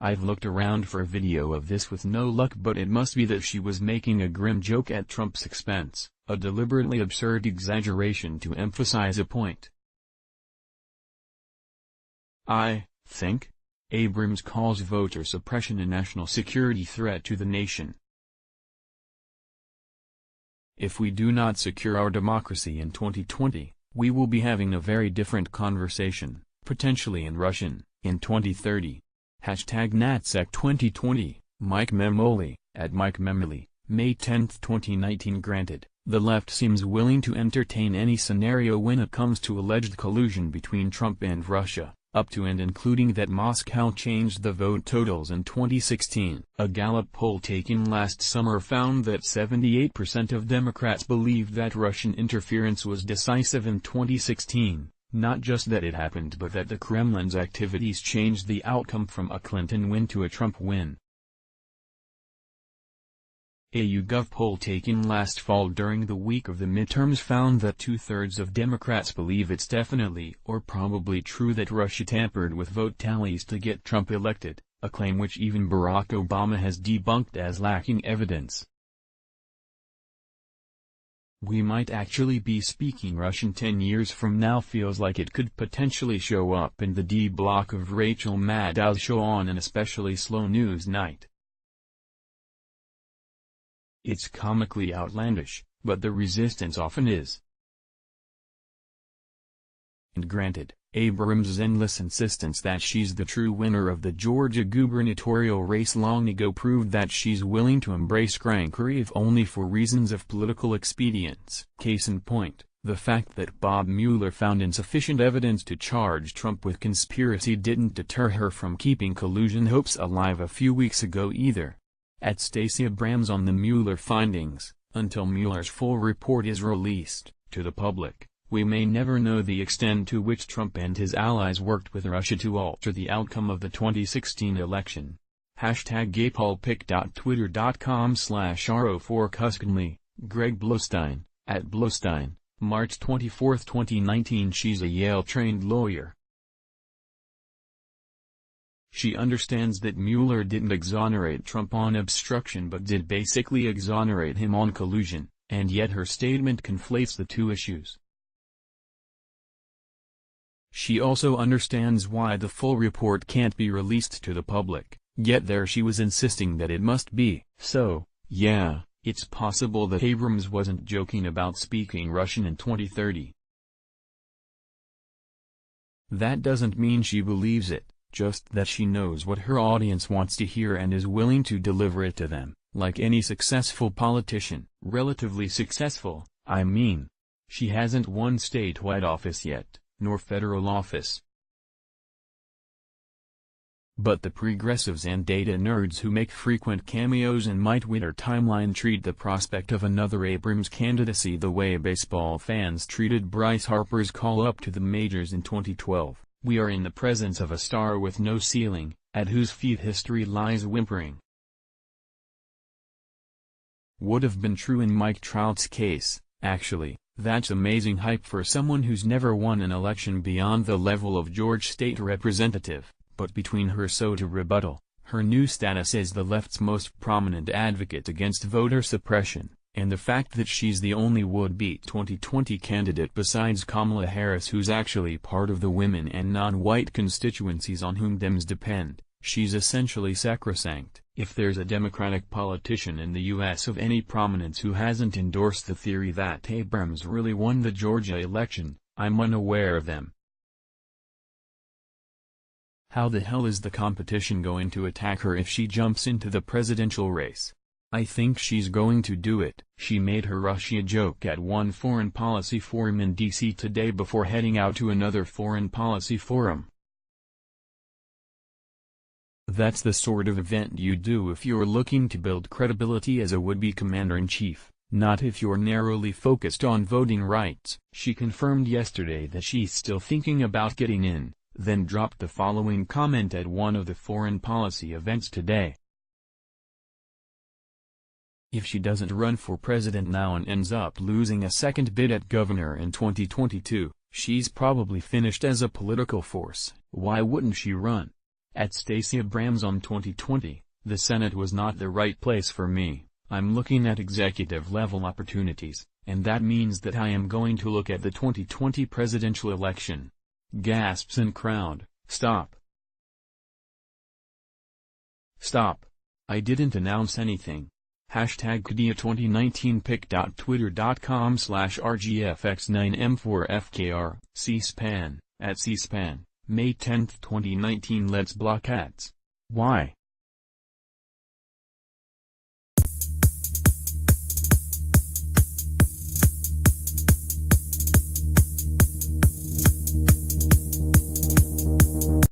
I've looked around for a video of this with no luck, but it must be that she was making a grim joke at Trump's expense, a deliberately absurd exaggeration to emphasize a point. I think Abrams calls voter suppression a national security threat to the nation. If we do not secure our democracy in 2020, we will be having a very different conversation, potentially in Russian, in 2030. #NatSec2020, Mike Memoli, at Mike Memoli, May 10, 2019. Granted, the left seems willing to entertain any scenario when it comes to alleged collusion between Trump and Russia, up to and including that Moscow changed the vote totals in 2016. A Gallup poll taken last summer found that 78% of Democrats believed that Russian interference was decisive in 2016. Not just that it happened, but that the Kremlin's activities changed the outcome from a Clinton win to a Trump win. A YouGov poll taken last fall during the week of the midterms found that 2/3 of Democrats believe it's definitely or probably true that Russia tampered with vote tallies to get Trump elected, a claim which even Barack Obama has debunked as lacking evidence. We might actually be speaking Russian 10 years from now feels like it could potentially show up in the D block of Rachel Maddow's show on an especially slow news night. It's comically outlandish, but the resistance often is. And granted, Abrams' endless insistence that she's the true winner of the Georgia gubernatorial race long ago proved that she's willing to embrace crankery if only for reasons of political expedience. Case in point, the fact that Bob Mueller found insufficient evidence to charge Trump with conspiracy didn't deter her from keeping collusion hopes alive a few weeks ago either. At Stacey Abrams on the Mueller findings, until Mueller's full report is released to the public, we may never know the extent to which Trump and his allies worked with Russia to alter the outcome of the 2016 election. #GayPaul.twitter.com/RO4Kuskinley, Greg Blostein, at Blostein, March 24, 2019. She's a Yale-trained lawyer. She understands that Mueller didn't exonerate Trump on obstruction but did basically exonerate him on collusion, and yet her statement conflates the two issues. She also understands why the full report can't be released to the public, yet there she was insisting that it must be. So, yeah, it's possible that Abrams wasn't joking about speaking Russian in 2030. That doesn't mean she believes it, just that she knows what her audience wants to hear and is willing to deliver it to them, like any successful politician. Relatively successful, I mean. She hasn't won statewide office yet, nor federal office. But the progressives and data nerds who make frequent cameos in my Twitter timeline treat the prospect of another Abrams candidacy the way baseball fans treated Bryce Harper's call-up to the majors in 2012. We are in the presence of a star with no ceiling, at whose feet history lies whimpering. Would have been true in Mike Trout's case, actually. That's amazing hype for someone who's never won an election beyond the level of Georgia State Representative, but between her to rebuttal, her new status as the left's most prominent advocate against voter suppression, and the fact that she's the only would-be 2020 candidate besides Kamala Harris who's actually part of the women and non-white constituencies on whom Dems depend, she's essentially sacrosanct. If there's a Democratic politician in the U.S. of any prominence who hasn't endorsed the theory that Abrams really won the Georgia election, I'm unaware of them. How the hell is the competition going to attack her if she jumps into the presidential race? I think she's going to do it. She made her Russia joke at one foreign policy forum in D.C. today before heading out to another foreign policy forum. That's the sort of event you do if you're looking to build credibility as a would-be commander-in-chief, not if you're narrowly focused on voting rights. She confirmed yesterday that she's still thinking about getting in, then dropped the following comment at one of the foreign policy events today. If she doesn't run for president now and ends up losing a second bid at governor in 2022, she's probably finished as a political force. Why wouldn't she run? At Stacey Abrams on 2020, the Senate was not the right place for me. I'm looking at executive-level opportunities, and that means that I am going to look at the 2020 presidential election. Gasps in crowd, stop. Stop. I didn't announce anything. Hashtag Kudya2019pic.twitter.com/rgfx9m4fkr, C-SPAN, at C-SPAN, May 10, 2019. Let's block ads. Why?